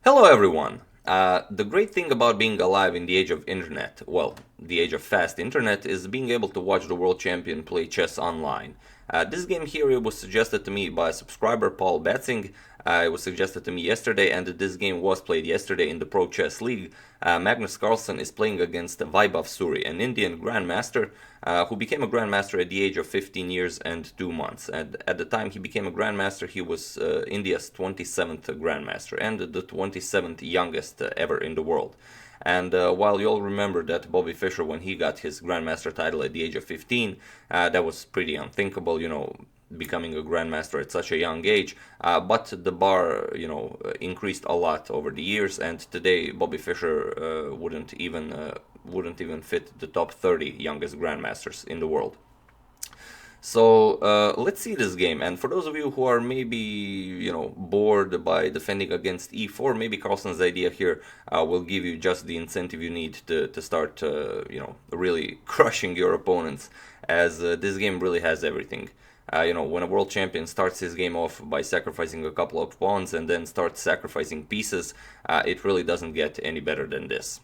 Hello everyone! The great thing about being alive in the age of internet, well, the age of fast internet, is being able to watch the world champion play chess online. This game here it was suggested to me by a subscriber, Paul Batzing. It was suggested to me yesterday, and this game was played yesterday in the Prochess League. Magnus Carlsen is playing against Vaibhav Suri, an Indian grandmaster who became a grandmaster at the age of 15 years and 2 months. And at the time he became a grandmaster, he was India's 27th grandmaster and the 27th youngest ever in the world. And while you all remember that Bobby Fischer, when he got his grandmaster title at the age of 15, that was pretty unthinkable, becoming a grandmaster at such a young age. But the bar, increased a lot over the years, and today Bobby Fischer wouldn't even fit the top 30 youngest grandmasters in the world. So let's see this game. And for those of you who are maybe bored by defending against e4, maybe Carlsen's idea here will give you just the incentive you need to start really crushing your opponents, as this game really has everything. When a world champion starts his game off by sacrificing a couple of pawns and then starts sacrificing pieces, it really doesn't get any better than this.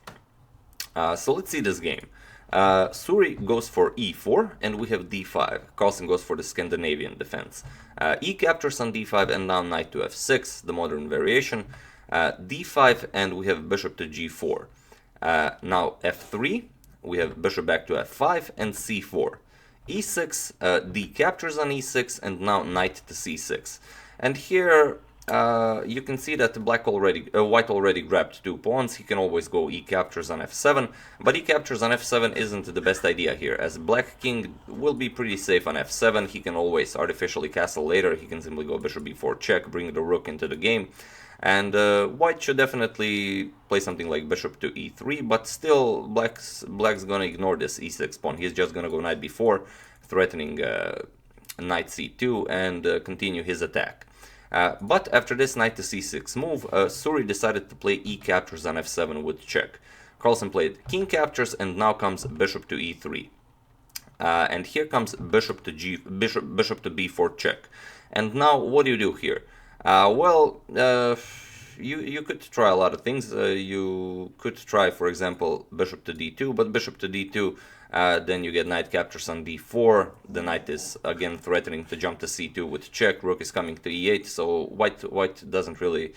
So let's see this game. Suri goes for e4, and we have d5. Carlsen goes for the Scandinavian defense. E captures on d5, and now knight to f6, the modern variation. D5, and we have bishop to g4. Now f3, we have bishop back to f5, and c4. e6, d captures on e6, and now knight to c6. And here you can see that white already grabbed 2 pawns. He can always go e captures on f7, but e captures on f7 isn't the best idea here, as black king will be pretty safe on f7. He can always artificially castle later. He can simply go bishop b4 check, bring the rook into the game, and white should definitely play something like bishop to e3, but still black's gonna ignore this e6 pawn. He's just gonna go knight b4, threatening knight c2, and continue his attack. But after this knight to c6 move, Suri decided to play e captures on f7 with check. Carlsen played king captures, and now comes bishop to e3. And here comes bishop to b4 check. And now what do you do here? You could try a lot of things. You could try, for example, bishop to d2, but bishop to d2, then you get knight captures on d4. The knight is again threatening to jump to c2 with check. Rook is coming to e8, so white doesn't really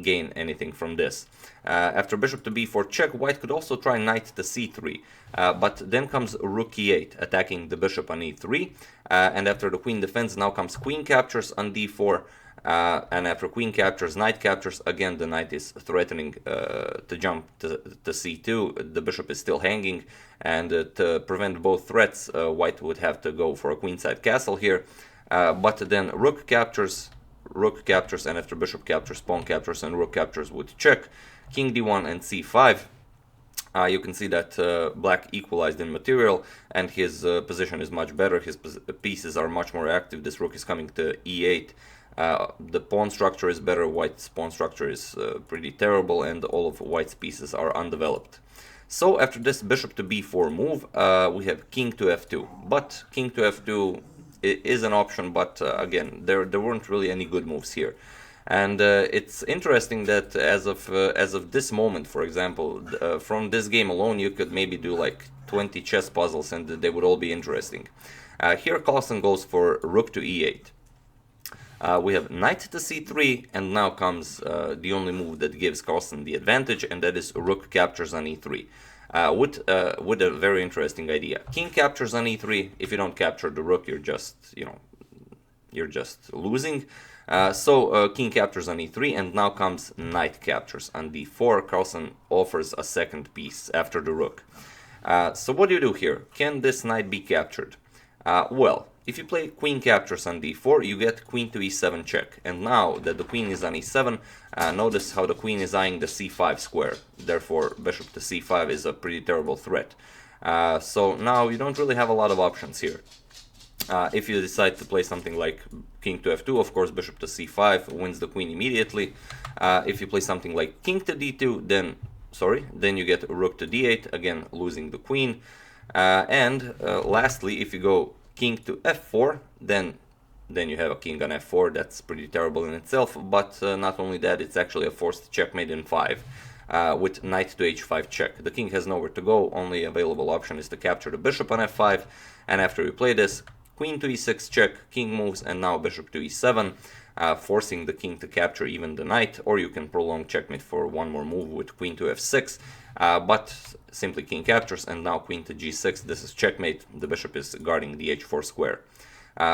gain anything from this. After bishop to b4 check, white could also try knight to c3, but then comes rook e8, attacking the bishop on e3, and after the queen defends, now comes queen captures on d4. And after queen captures, knight captures, again the knight is threatening to jump to c2, the bishop is still hanging, and to prevent both threats, white would have to go for a queenside castle here, but then rook captures, and after bishop captures, pawn captures, and rook captures with check, king d1 and c5. You can see that black equalized in material, and his position is much better. His pieces are much more active. This rook is coming to e8. The pawn structure is better, white's pawn structure is pretty terrible, and all of white's pieces are undeveloped. So after this bishop to b4 move, we have king to f2. But king to f2 is an option, but again, there weren't really any good moves here. And it's interesting that as of this moment, for example, from this game alone, you could maybe do like 20 chess puzzles, and they would all be interesting. Here Carlsen goes for rook to e8. We have knight to c3, and now comes the only move that gives Carlsen the advantage, and that is rook captures on e3. With a very interesting idea. King captures on e3. If you don't capture the rook, you're just losing. So king captures on e3, and now comes knight captures on d4. Carlsen offers a second piece after the rook. So what do you do here? Can this knight be captured? Well, if you play queen captures on d4, you get queen to e7 check. And now that the queen is on e7, notice how the queen is eyeing the c5 square. Therefore, bishop to c5 is a pretty terrible threat. So now you don't really have a lot of options here. If you decide to play something like king to f2, of course, bishop to c5 wins the queen immediately. If you play something like king to d2, then you get rook to d8, again losing the queen. And lastly, if you go king to f4, then then you have a king on f4. That's pretty terrible in itself, but not only that, it's actually a forced checkmate in 5 with knight to h5 check. The king has nowhere to go, only available option is to capture the bishop on f5, and after you play this, queen to e6 check, king moves, and now bishop to e7, forcing the king to capture even the knight, or you can prolong checkmate for one more move with queen to f6, but simply king captures, and now queen to g6, this is checkmate, the bishop is guarding the h4 square.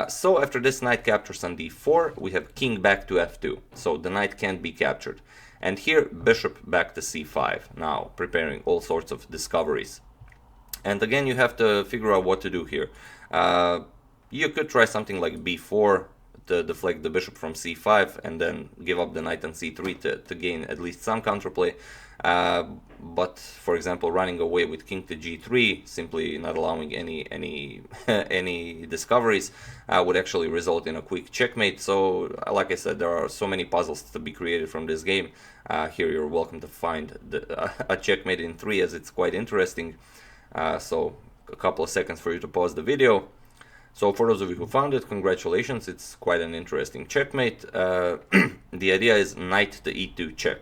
So after this knight captures on d4, we have king back to f2, so the knight can't be captured. And here, bishop back to c5, now preparing all sorts of discoveries. And again, you have to figure out what to do here. You could try something like b4 to deflect the bishop from c5 and then give up the knight on c3 to gain at least some counterplay. But for example, running away with king to g3, simply not allowing any discoveries, would actually result in a quick checkmate. So like I said, there are so many puzzles to be created from this game. Here you're welcome to find a checkmate in 3, as it's quite interesting. So a couple of seconds for you to pause the video. So for those of you who found it, congratulations, it's quite an interesting checkmate. The idea is knight to e2 check.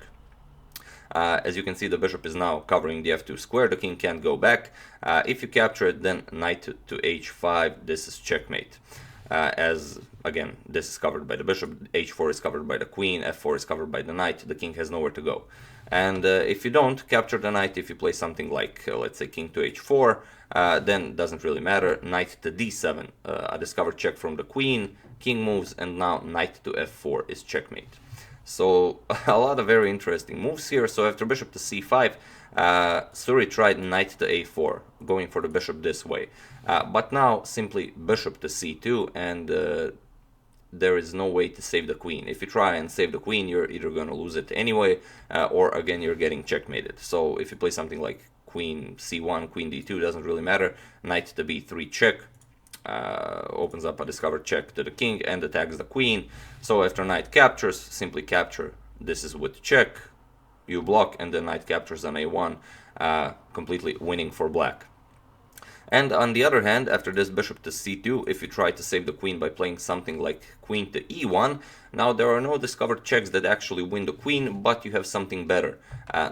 As you can see, the bishop is now covering the f2 square, the king can't go back. If you capture it, then knight to h5, this is checkmate. As again, this is covered by the bishop, h4 is covered by the queen, f4 is covered by the knight, the king has nowhere to go. And if you don't capture the knight, if you play something like, let's say, king to h4, then doesn't really matter, knight to d7, a discovered check from the queen, king moves, and now knight to f4 is checkmate. So a lot of very interesting moves here. So after bishop to c5, Suri tried knight to a4, going for the bishop this way. But now simply bishop to c2, and there is no way to save the queen. If you try and save the queen, you're either going to lose it anyway, or again, you're getting checkmated. So if you play something like queen c1, queen d2, doesn't really matter. Knight to b3 check. Opens up a discovered check to the king and attacks the queen. So after knight captures, simply capture. This is with check, you block, and then knight captures on a1, completely winning for black. And on the other hand, after this bishop to c2, if you try to save the queen by playing something like queen to e1, now there are no discovered checks that actually win the queen, but you have something better.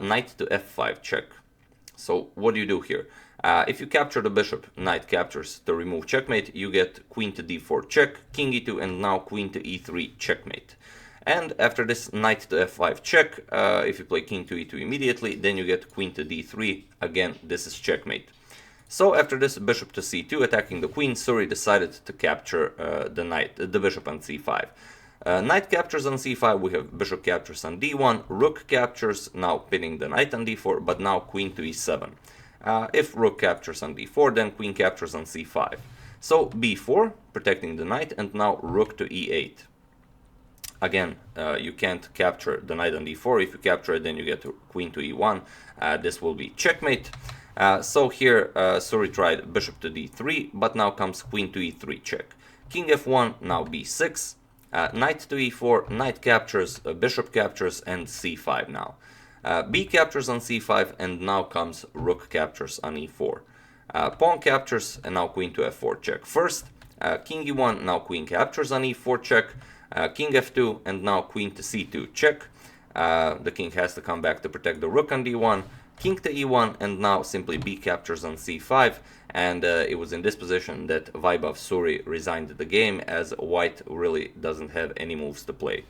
Knight to f5 check. So what do you do here? If you capture the bishop, knight captures to remove checkmate, you get queen to d4 check, king e2, and now queen to e3 checkmate. And after this knight to f5 check, if you play king to e2 immediately, then you get queen to d3. Again, this is checkmate. So after this bishop to c2 attacking the queen, Suri decided to capture the bishop on c5. Knight captures on c5, we have bishop captures on d1, rook captures, now pinning the knight on d4, but now queen to e7. If rook captures on d4, then queen captures on c5. So b4, protecting the knight, and now rook to e8. Again, you can't capture the knight on d4. If you capture it, then you get queen to e1. This will be checkmate. So here, Suri tried bishop to d3, but now comes queen to e3 check. King f1, now b6. Knight to e4, knight captures, bishop captures, and c5 now. B captures on c5, and now comes rook captures on e4. Pawn captures, and now queen to f4 check first. King e1, now queen captures on e4 check. King f2, and now queen to c2 check. The king has to come back to protect the rook on d1. King to e1, and now simply b captures on c5. And it was in this position that Vaibhav Suri resigned the game, as white really doesn't have any moves to play.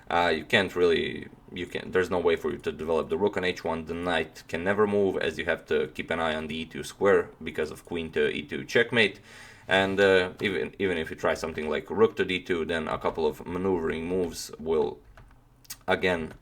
There's no way for you to develop the rook on h1. The knight can never move, as you have to keep an eye on the e2 square because of queen to e2 checkmate. And even if you try something like rook to d2, then a couple of maneuvering moves will again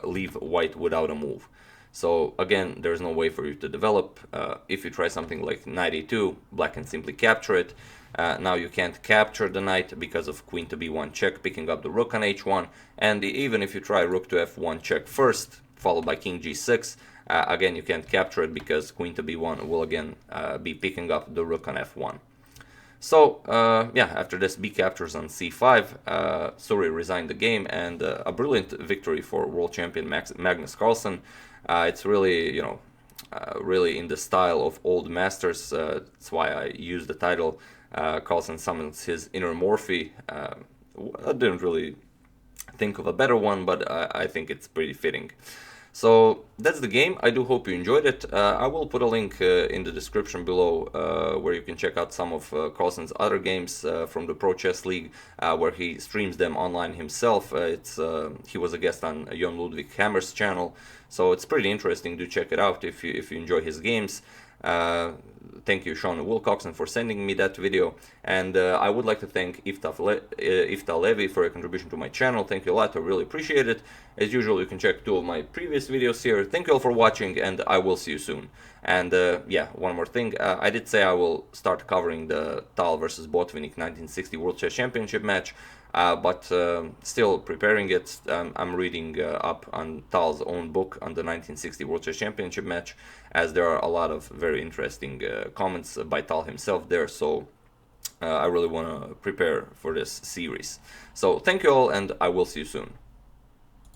leave white without a move. So again, there's no way for you to develop. If you try something like knight e2, black can simply capture it. Now you can't capture the knight because of queen to b1 check, picking up the rook on h1. And even if you try rook to f1 check first, followed by king g6, again you can't capture it because queen to b1 will again be picking up the rook on f1. So yeah, after this b captures on c5, Suri resigned the game, and a brilliant victory for world champion Magnus Carlsen. It's really, really in the style of old masters. That's why I use the title Carlsen summons his inner Morphe. I didn't really think of a better one, but I think it's pretty fitting. So that's the game. I do hope you enjoyed it. I will put a link in the description below where you can check out some of Carlsen's other games from the Prochess League, where he streams them online himself. He was a guest on Jon Ludwig Hammer's channel, so it's pretty interesting. Do check it out if you enjoy his games. Thank you, Sean Wilcoxon, for sending me that video, and I would like to thank Ifta Levy for your contribution to my channel. Thank you a lot, I really appreciate it. As usual, you can check 2 of my previous videos here. Thank you all for watching, and I will see you soon. And yeah, one more thing, I did say I will start covering the Tal versus Botvinnik 1960 World Chess Championship match, but still preparing it. I'm reading up on Tal's own book on the 1960 World Chess Championship match, as there are a lot of very interesting comments by Tal himself there, so I really want to prepare for this series. So thank you all, and I will see you soon.